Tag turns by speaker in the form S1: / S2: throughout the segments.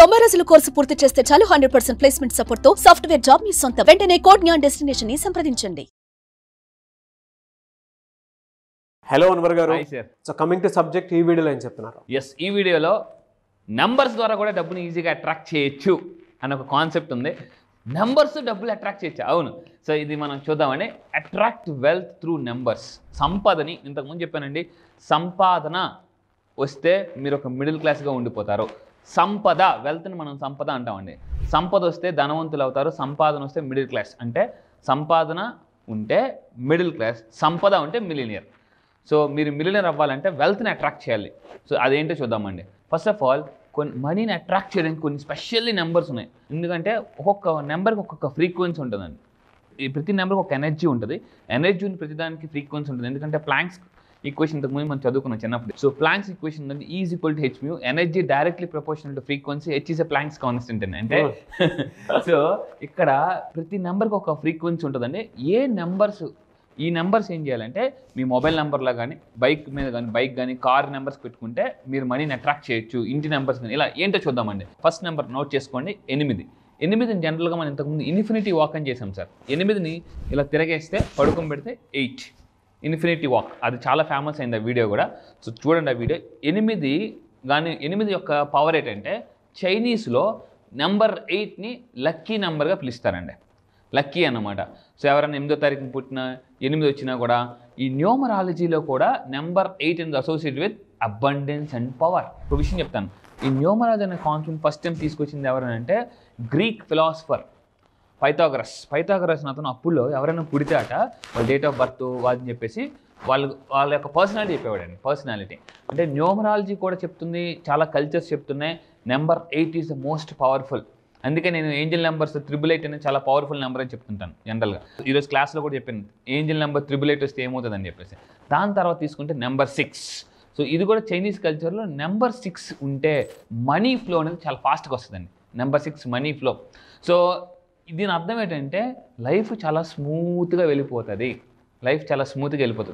S1: 90 రోజుల కోర్సు పూర్తి చేస్తే చాలు 100% ప్లేస్మెంట్ సపోర్ట్ తో సాఫ్ట్వేర్ జాబ్ మీ సొంత. వెంటనే కోడ్ జ్ఞాన్ డెస్టినేషన్ ని సంప్రదించండి.
S2: హలో అన్వర్ గారు.
S3: Hi sir.
S2: So coming to subject, ఈ వీడియోలో ఏం చెప్తున్నారు?
S3: ఈ వీడియోలో నెంబర్స్ ద్వారా కూడా డబ్బుని ఈజీగా అట్రాక్ట్ చేయొచ్చు అనే ఒక కాన్సెప్ట్ ఉంది. నెంబర్స్ డబ్బులు అట్రాక్ట్ చేయొచ్చు, అవును. సో ఇది మనం చూద్దామండి. Attract wealth through numbers. సంపదని ఇంతకుముందు చెప్పానండి. సంపాదన వస్తే మీరు ఒక మిడిల్ క్లాస్గా ఉండిపోతారు. సంపద, వెల్త్ని మనం సంపద అంటామండి. సంపద వస్తే ధనవంతులు అవుతారు, సంపాదన వస్తే మిడిల్ క్లాస్. అంటే సంపాదన ఉంటే మిడిల్ క్లాస్, సంపద ఉంటే మిలినియర్. సో మీరు మిలినియర్ అవ్వాలంటే వెల్త్ని అట్రాక్ట్ చేయాలి. సో అదేంటో చూద్దామండి. ఫస్ట్ ఆఫ్ ఆల్ మనీని అట్రాక్ట్ చేయడానికి కొన్ని స్పెషల్లీ నెంబర్స్ ఉన్నాయి. ఎందుకంటే ఒక్కొక్క నెంబర్కి ఒక్కొక్క ఫ్రీక్వెన్సీ ఉంటుందండి. ఈ ప్రతి నెంబర్కి ఒక ఎనర్జీ ఉంటుంది. ఎనర్జీని ప్రతిదానికి ఫ్రీక్వెన్సీ ఉంటుంది. ఎందుకంటే ప్లాంక్స్ ఈక్వేషన్ ఇంతకుముందు మనం చదువుకున్నాం చిన్నప్పుడు. సో ప్లాంక్స్ ఈక్వేషన్ అంటే is equal to H mu. Energy directly proportional to frequency, H is a planks constant అని. అంటే సో ఇక్కడ ప్రతి నెంబర్కి ఒక ఫ్రీక్వెన్సీ ఉంటుందండి. ఈ నెంబర్స్ ఏం చేయాలంటే మీ మొబైల్ నెంబర్లో కానీ, బైక్ మీద కానీ, కార్ నెంబర్స్ పెట్టుకుంటే మీరు మనీని అట్రాక్ట్ చేయొచ్చు. ఇంటి నెంబర్స్ కానీ ఇలా ఏంటో చూద్దామండి. ఫస్ట్ నెంబర్ నోట్ చేసుకోండి, 8. 8ని జనరల్గా మనం ఇంతకుముందు ఇన్ఫినిటీ వాక్ అని చేసాం సార్. 8ని ఇలా తిరగేస్తే పడుకొని పెడితే 8. ఇన్ఫినిటీ వాక్, అది చాలా ఫేమస్ అయింది ఆ వీడియో కూడా. సో చూడండి ఆ వీడియో. 8 యొక్క పవర్ ఏంటంటే చైనీస్లో నెంబర్ 8ని లక్కీ నెంబర్గా పిలుస్తారండి. లక్కీ అన్నమాట. సో ఎవరైనా 8వ తారీఖున పుట్టిన 8 వచ్చినా కూడా ఈ న్యూమరాలజీలో కూడా నెంబర్ 8 అనేది associate with abundance and power. ఒక విషయం చెప్తాను. ఈ న్యూమరాలజీ అనే కాన్సెప్ట్ ఫస్ట్ టైం తీసుకొచ్చింది ఎవరంటే గ్రీక్ ఫిలాసఫర్ పైథాగరస్ అతను అప్పుల్లో ఎవరైనా పుడితే అట వాళ్ళ డేట్ ఆఫ్ బర్త్ వాళ్ళని చెప్పేసి వాళ్ళ యొక్క పర్సనాలిటీ చెప్పేవాడండి. పర్సనాలిటీ అంటే న్యూమరాలజీ కూడా చెప్తుంది, చాలా కల్చర్స్ చెప్తున్నాయి number 8 is the most powerful. అందుకే నేను ఏంజల్ నెంబర్స్ 888 అనేది చాలా పవర్ఫుల్ నెంబర్ అని చెప్తుంటాను జనరల్గా. ఈరోజు క్లాస్లో కూడా చెప్పాను ఏంజల్ నెంబర్ 888 వస్తే ఏమవుతుందని చెప్పేసి. దాని తర్వాత తీసుకుంటే నెంబర్ 6. సో ఇది కూడా చైనీస్ కల్చర్లో నెంబర్ 6 ఉంటే మనీ ఫ్లో అనేది చాలా ఫాస్ట్గా వస్తుందండి. Number 6 money flow. సో దీని అర్థం ఏంటంటే లైఫ్ చాలా స్మూత్గా వెళ్ళిపోతుంది.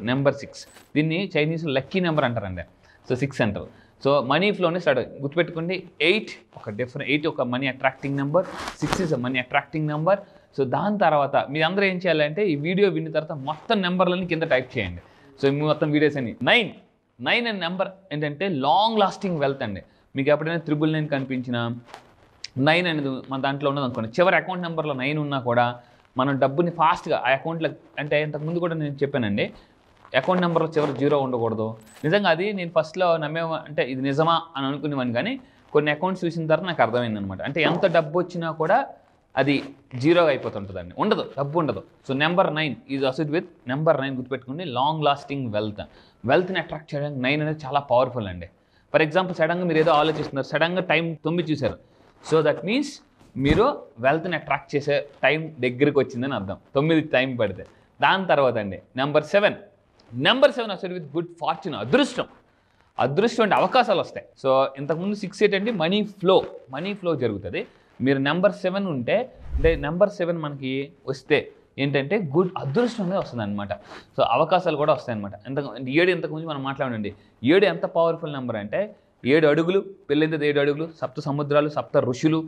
S3: నెంబర్ 6 దీన్ని చైనీస్లో లక్కీ నెంబర్ అంటారండి. సో 6 అంటారు. సో మనీ ఫ్లోని స్టార్ట్ గుర్తుపెట్టుకోండి. 8 ఒక money attracting number, 6 is a money attracting number. So దాని తర్వాత మీరు అందరూ ఏం చేయాలంటే ఈ వీడియో విన్న తర్వాత మొత్తం నెంబర్లని కింద టైప్ చేయండి. సో మీ మొత్తం వీడియోస్ అని 9 అనే నెంబర్ ఏంటంటే లాంగ్ లాస్టింగ్ వెల్త్ అండి. మీకు ఎప్పుడైనా 999 కనిపించినా 9 అనేది మన దాంట్లో ఉన్నది అనుకోండి. చివరి అకౌంట్ నెంబర్లో 9 ఉన్నా కూడా మనం డబ్బుని ఫాస్ట్గా ఆ అకౌంట్లో, అంటే ఇంతకుముందు కూడా నేను చెప్పానండి అకౌంట్ నెంబర్లో చివరి 0 ఉండకూడదు. నిజంగా అది నేను ఫస్ట్లో అంటే ఇది నిజమా అని అనుకునేవాడిని, కానీ కొన్ని అకౌంట్స్ చూసిన తర్వాత నాకు అర్థమైందనమాట. అంటే ఎంత డబ్బు వచ్చినా కూడా అది 0 అయిపోతుంటుందండి, డబ్బు ఉండదు. So number 9 is associate with number 9 గుర్తుపెట్టుకోండి. లాంగ్ లాస్టింగ్ వెల్త్ని అట్రాక్ట్ చేయడానికి 9 అనేది చాలా పవర్ఫుల్ అండి. ఫర్ ఎగ్జాంపుల్ సడన్గా మీరు ఏదో ఆలోచిస్తున్నారు, సడన్గా టైం 9 చూశారు. సో దట్ మీన్స్ మీరు వెల్త్ని అట్రాక్ట్ చేసే టైం దగ్గరికి వచ్చిందని అర్థం. 9 టైం పడితే. దాని తర్వాత అండి number 7 associate with good fortune, అదృష్టం అంటే అవకాశాలు వస్తాయి. సో ఇంతకుముందు 6 ఏంటంటే మనీ ఫ్లో జరుగుతుంది. మీరు నెంబర్ 7 ఉంటే, అంటే నెంబర్ 7 మనకి వస్తే ఏంటంటే గుడ్ అదృష్టం అనేది వస్తుంది అనమాట. సో అవకాశాలు కూడా వస్తాయి అనమాట. 7 ఇంతకుముందు మనం మాట్లాడండి. 7 ఎంత పవర్ఫుల్ నెంబర్ అంటే 7 అడుగులు, పెళ్ళైంది 7 అడుగులు, 7 సముద్రాలు, 7 ఋషులు.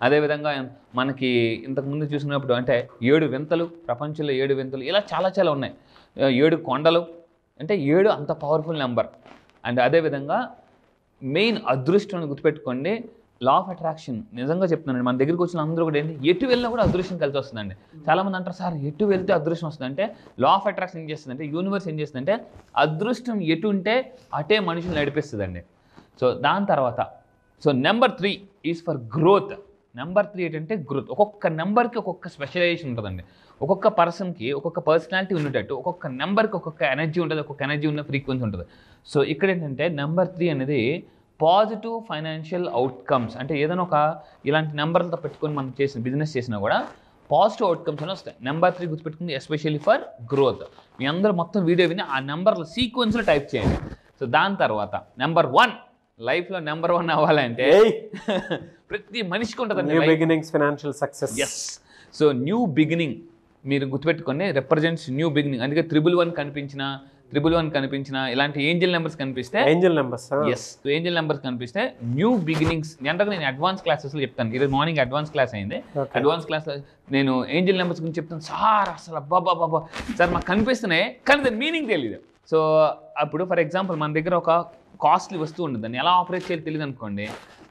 S3: అదేవిధంగా మనకి ఇంతకుముందు చూసినప్పుడు అంటే 7 వింతలు, ప్రపంచంలో 7 వింతలు, ఇలా చాలా ఉన్నాయి. 7 కొండలు, అంటే 7 అంత పవర్ఫుల్ నెంబర్. అండ్ అదేవిధంగా మెయిన్ అదృష్టం అని గుర్తుపెట్టుకోండి. లా ఆఫ్ అట్రాక్షన్ నిజంగా చెప్తున్నానండి. మన దగ్గరికి వచ్చిన అందరూ కూడా ఏంటి, ఎటు వెళ్ళినా కూడా అదృష్టం కలిసి వస్తుందండి. చాలామంది అంటారు సార్ ఎటు వెళ్తే అదృష్టం వస్తుందంటే లా ఆఫ్ అట్రాక్షన్ ఏం చేస్తుందంటే, యూనివర్స్ ఏం చేస్తుందంటే అదృష్టం ఎటు ఉంటే అటే మనుషులు నడిపిస్తుందండి. సో దాని తర్వాత number 3 is for growth. Number 3 ఏంటంటే గ్రోత్. ఒక్కొక్క నెంబర్కి ఒక్కొక్క స్పెషలైజేషన్ ఉంటుందండి. ఒక్కొక్క పర్సన్కి ఒక్కొక్క పర్సనాలిటీ ఉండేటట్టు ఒక్కొక్క నెంబర్కి ఒక్కొక్క ఎనర్జీ ఉంటుంది, ఒక్కొక్క ఎనర్జీ ఉన్న ఫ్రీక్వెన్సీ ఉంటుంది. సో ఇక్కడ ఏంటంటే నెంబర్ 3 అనేది పాజిటివ్ ఫైనాన్షియల్ అవుట్కమ్స్. అంటే ఏదైనా ఒక ఇలాంటి నెంబర్లతో పెట్టుకొని మనం బిజినెస్ చేసినా కూడా పాజిటివ్ అవుట్కమ్స్ అని వస్తాయి. నెంబర్ 3 గుర్తుపెట్టుకుంది, ఎస్పెషల్లీ ఫర్ గ్రోత్. మీ అందరూ మొత్తం వీడియో విని ఆ నెంబర్ల సీక్వెన్స్లో టైప్ చేయండి. సో దాని తర్వాత నెంబర్ 1, లైఫ్లో నెంబర్ 1 అవ్వాలంటే ప్రతి మనిషికి ఉంటుంది new beginnings, financial success. So new beginning మీరు గుర్తుపెట్టుకొని రిప్రజెంట్స్ న్యూ బిగినింగ్. అందుకే 111 కనిపించిన 111 కనిపించిన ఇలాంటి ఏంజల్ నెంబర్స్ కనిపిస్తే
S2: ఏంజల్ నెంబర్స్
S3: ఎస్ ఏంజల్ నెంబర్స్ కనిపిస్తే న్యూ బిగినింగ్స్ అంటే నేను అడ్వాన్స్ క్లాసెస్లో చెప్తాను. ఈరోజు మార్నింగ్ అడ్వాన్స్ క్లాస్ అయింది. అడ్వాన్స్ క్లాస్ నేను ఏంజల్ నెంబర్స్ గురించి చెప్తాను. సార్ అసలు బాబా సార్ మాకు కనిపిస్తున్నాయి కానీ దాని మీనింగ్ తెలియదు. సో అప్పుడు ఫర్ ఎగ్జాంపుల్ మన దగ్గర ఒక కాస్ట్లీ వస్తువు ఉంటుంది, దాన్ని ఎలా ఆపరేట్ చేయాలి తెలియదు అనుకోండి,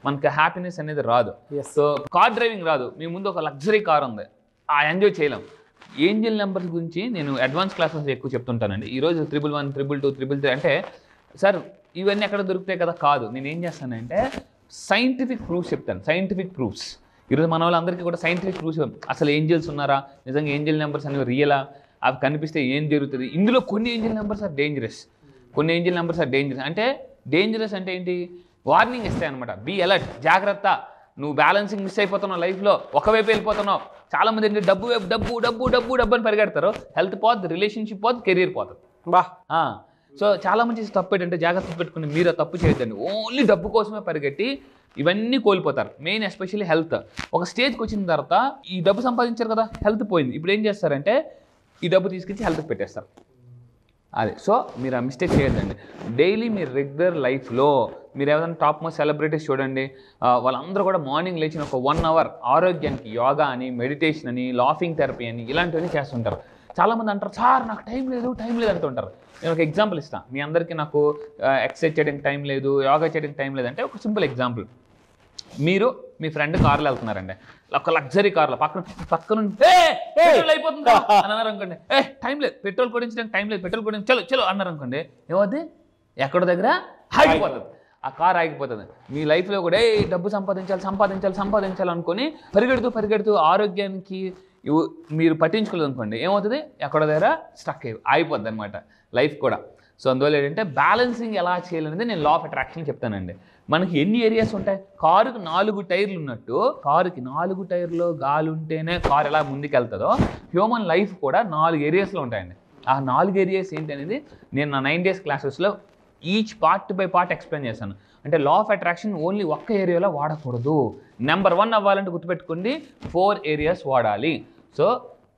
S3: మనకి హ్యాపీనెస్ అనేది రాదు. సో కార్ డ్రైవింగ్ రాదు, మీ ముందు ఒక లగ్జరీ కార్ ఉంది, ఆ ఎంజాయ్ చేయలేం. ఏంజల్ నెంబర్స్ గురించి నేను అడ్వాన్స్ క్లాసెస్ ఎక్కువ చెప్తుంటానండి. ఈరోజు 111, 222, 333 అంటే సార్ ఇవన్నీ ఎక్కడ దొరుకుతాయి కదా, కాదు. నేను ఏం చేస్తానంటే సైంటిఫిక్ ప్రూఫ్స్ చెప్తాను. సైంటిఫిక్ ప్రూఫ్స్ ఈరోజు మన వాళ్ళందరికీ కూడా సైంటిఫిక్ ప్రూఫ్స్, అసలు ఏంజల్స్ ఉన్నారా, నిజంగా ఏంజల్ నెంబర్స్ అనేవి రియలా, అవి కనిపిస్తే ఏం జరుగుతుంది. ఇందులో కొన్ని ఏంజల్ నెంబర్స్ ఆర్ డేంజరస్, కొన్ని ఏంజల్ నెంబర్స్ ఆర్ డేంజరస్. అంటే డేంజరస్ అంటే ఏంటి, వార్నింగ్ ఇస్తాయి అనమాట. బీ అలర్ట్, జాగ్రత్త, నువ్వు బ్యాలెన్సింగ్ మిస్ అయిపోతున్నావు, లైఫ్లో ఒకవైపు వెళ్ళిపోతున్నావు. చాలామంది ఏంటి డబ్బు వైపు డబ్బు డబ్బు డబ్బు డబ్బు అని పరిగెడతారు, హెల్త్ పోతుంది, రిలేషన్షిప్ పోతుంది, కెరీర్ పోతుంది. సో చాలా మంది తప్పు ఏంటంటే జాగ్రత్త పెట్టుకుని మీరు ఆ తప్పు చేయొద్దండి. ఓన్లీ డబ్బు కోసమే పరిగెట్టి ఇవన్నీ కోల్పోతారు. Main especially health. ఒక స్టేజ్కి వచ్చిన తర్వాత ఈ డబ్బు సంపాదించారు కదా, హెల్త్ పోయింది, ఇప్పుడు ఏం చేస్తారంటే ఈ డబ్బు తీసుకొచ్చి హెల్త్కి పెట్టేస్తారు. అదే సో మీరు ఆ మిస్టేక్ చేయొద్దండి. డైలీ మీరు రెగ్యులర్ లైఫ్లో మీరు ఏదైనా టాప్ మోస్ట్ సెలబ్రిటీస్ చూడండి, వాళ్ళందరూ కూడా మార్నింగ్ లేచిన ఒక 1 hour ఆరోగ్యానికి యోగా అని, మెడిటేషన్ అని, లాఫింగ్ థెరపీ అని ఇలాంటివన్నీ చేస్తుంటారు. చాలామంది అంటారు సార్ నాకు టైం లేదు అంటుంటారు. నేను ఒక ఎగ్జాంపుల్ ఇస్తాను మీ అందరికీ. నాకు ఎక్సర్సైజ్ చేయడానికి టైం లేదు, యోగా చేయడానికి టైం లేదంటే ఒక సింపుల్ ఎగ్జాంపుల్. మీరు మీ ఫ్రెండ్ కార్లో వెళ్తున్నారండి, ఒక లగ్జరీ కార్లో, పక్కన పెట్రోల్ అయిపోతుందా అని అన్నారు అనుకోండి, టైం లేదు పెట్రోల్ కొడించడానికి, టైం లేదు పెట్రోల్ కొడించి చలో అన్నారు అనుకోండి, ఏమవుద్ది, ఎక్కడో దగ్గర ఆగిపోతుంది, ఆ కార్ ఆగిపోతుంది. మీ లైఫ్లో కూడా డబ్బు సంపాదించాలి అనుకొని పరిగెడుతూ ఆరోగ్యానికి మీరు పట్టించుకోలేదు అనుకోండి, ఏమవుతుంది, ఎక్కడో దగ్గర స్టక్ ఆగిపోద్ది అనమాట లైఫ్ కూడా. సో అందువల్ల ఏంటంటే బ్యాలెన్సింగ్ ఎలా చేయాలనేది నేను లా ఆఫ్ అట్రాక్షన్ చెప్తానండి. మనకి ఎన్ని ఏరియాస్ ఉంటాయి, కారుకి 4 టైర్లు ఉన్నట్టు, కారుకి 4 టైర్లో గాలి ఉంటేనే కారు ఎలా ముందుకు వెళ్తుందో, హ్యూమన్ లైఫ్ కూడా 4 ఏరియాస్లో ఉంటాయండి. ఆ 4 ఏరియాస్ ఏంటి అనేది నేను నా 9 days క్లాసెస్లో each part by part explain చేశాను. అంటే లా ఆఫ్ అట్రాక్షన్ ఓన్లీ ఒక్క ఏరియాలో వాడకూడదు. నెంబర్ 1 అవ్వాలంటే గుర్తుపెట్టుకోండి 4 ఏరియాస్ వాడాలి. సో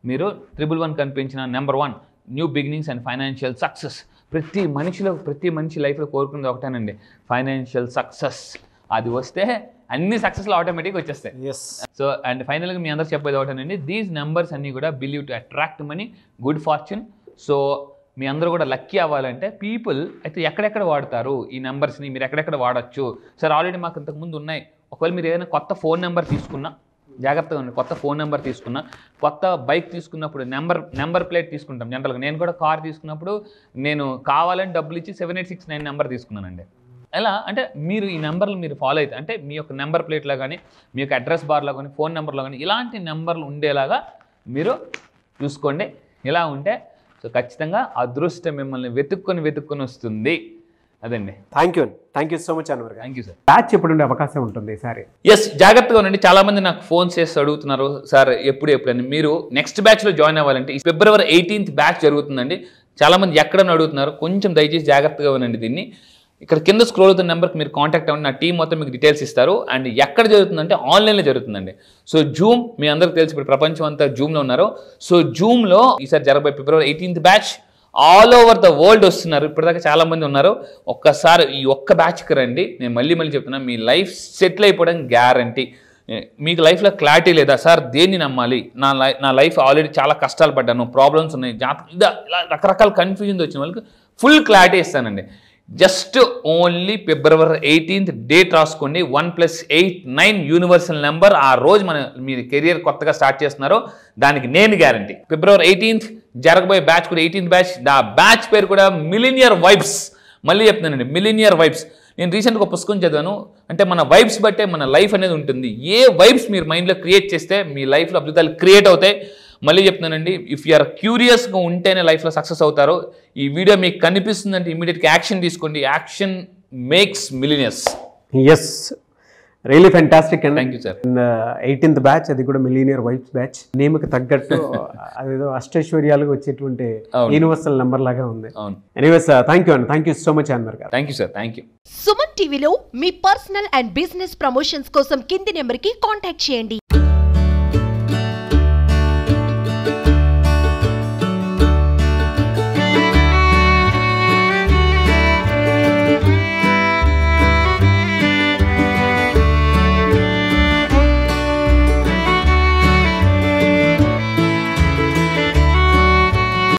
S3: మీరు 111 కనిపించిన number 1 new beginnings and financial success. ప్రతి మనిషి లైఫ్లో కోరుకునేది ఒకటేనండి, ఫైనాన్షియల్ సక్సెస్. అది వస్తే అన్ని సక్సెస్లు ఆటోమేటిక్గా వచ్చేస్తాయి. సో అండ్ ఫైనల్గా మీ అందరూ చెప్పేది ఒకటేనండి, దీస్ నెంబర్స్ అన్నీ కూడా believe to attract money, good fortune. So మీ అందరూ కూడా లక్కీ అవ్వాలంటే పీపుల్ అయితే ఎక్కడెక్కడ వాడతారు ఈ నెంబర్స్ని, మీరు ఎక్కడెక్కడ వాడచ్చు సార్. ఆల్రెడీ మాకు ఇంతకుముందు ఉన్నాయి. ఒకవేళ మీరు ఏదైనా కొత్త ఫోన్ నెంబర్ తీసుకున్నా జాగ్రత్తగా ఉంది, కొత్త ఫోన్ నెంబర్ తీసుకున్నా, కొత్త బైక్ తీసుకున్నప్పుడు నెంబర్ ప్లేట్ తీసుకుంటాం. జనరల్గా నేను కూడా కార్ తీసుకున్నప్పుడు నేను కావాలని డబ్బులు ఇచ్చి 7869 నెంబర్ తీసుకున్నానండి. ఎలా అంటే మీరు ఈ నెంబర్లు మీరు ఫాలో అయితే, అంటే మీ యొక్క నెంబర్ ప్లేట్లో కానీ, మీ యొక్క అడ్రస్ బార్లో కానీ, ఫోన్ నెంబర్లో కానీ ఇలాంటి నెంబర్లు ఉండేలాగా మీరు చూసుకోండి. ఇలా ఉంటే సో ఖచ్చితంగా అదృష్టం మిమ్మల్ని వెతుక్కొని వస్తుంది. అదండి.
S2: Thank you so much Anwar.
S3: Thank you sir.
S2: Batch ఎప్పుడు ఉండే అవకాశం ఉంటుంది ఈసారి?
S3: ఎస్, జాగ్రత్తగా ఉండండి. చాలా మంది నాకు ఫోన్ చేసి అడుగుతున్నారు సార్ ఎప్పుడని. మీరు నెక్స్ట్ బ్యాచ్లో జాయిన్ అవ్వాలంటే ఈ February 18th బ్యాచ్ జరుగుతుందండి. చాలా మంది ఎక్కడని అడుగుతున్నారు, కొంచెం దయచేసి జాగ్రత్తగా ఉండండి. దీన్ని ఇక్కడ కింద స్క్రోల్ అవుతున్న నెంబర్కి మీరు కాంటాక్ట్ అవ్వండి, నా టీం మొత్తం మీకు డీటెయిల్స్ ఇస్తారు. అండ్ ఎక్కడ జరుగుతుందంటే ఆన్లైన్లో జరుగుతుందండి. సో జూమ్ మీ అందరికి తెలిసి ఇప్పుడు ప్రపంచం అంతా జూమ్లో ఉన్నారు. సో జూమ్లో ఈసారి జరగబోయే February 18th batch all over the world వస్తున్నారు. ఇప్పటిదాకా చాలా మంది ఉన్నారు. ఒక్కసారి ఈ ఒక్క బ్యాచ్కి రండి. నేను మళ్ళీ చెప్తున్నాను, మీ లైఫ్ సెటిల్ అయిపోవడానికి గ్యారంటీ. మీకు లైఫ్లో క్లారిటీ లేదా సార్, దేన్ని నమ్మాలి, నా లైఫ్ ఆల్రెడీ చాలా కష్టాలు పడ్డాను, ప్రాబ్లమ్స్ ఉన్నాయి, ఇలా రకరకాల కన్ఫ్యూజన్ వచ్చిన వాళ్ళకి ఫుల్ క్లారిటీ ఇస్తానండి. Just only February 18th date రాసుకోండి. 1+8 9 యూనివర్సల్ నెంబర్. ఆ రోజు మీరు కెరియర్ కొత్తగా స్టార్ట్ చేస్తున్నారు, దానికి నేను గ్యారంటీ. February 18th జరగబోయే బ్యాచ్ కూడా 18th బ్యాచ్. ఆ బ్యాచ్ పేరు కూడా మిలీనియర్ వైబ్స్. మళ్ళీ చెప్తున్నానండి, మిలీనియర్ వైబ్స్. నేను రీసెంట్గా ఒక పుస్తకం చదివాను. అంటే మన వైబ్స్ బట్టే మన లైఫ్ అనేది ఉంటుంది. ఏ వైబ్స్ మీరు మైండ్లో క్రియేట్ చేస్తే మీ లైఫ్లో అద్భుతాలు క్రియేట్ అవుతాయి. మళ్ళీ చెప్తున్నానండి, ఇఫ్ యూఆర్ క్యూరియస్గా ఉంటేనే లైఫ్లో సక్సెస్ అవుతారు. ఈ వీడియో మీకు కనిపిస్తుందంటే ఇమీడియట్గా యాక్షన్ తీసుకోండి. Action makes millionaires.
S2: Yes, really fantastic అండి.
S3: Thank you sir.
S2: 18th batch, అది కూడా మిలీనియర్ వైబ్స్ బ్యాచ్. నేమ్కి తగ్గట్టు అదేదో అష్టైశ్వర్యాలుగా వచ్చేటువంటి యూనివర్సల్ నెంబర్ లాగా ఉంది. Anyways thank you so much Anwar గారు.
S3: Thank you sir. Thank you.
S4: Suman టీవీలో మీ పర్సనల్ అండ్ బిజినెస్ ప్రమోషన్స్ కోసం కింది నెంబర్కి కాంటాక్ట్ చేయండి.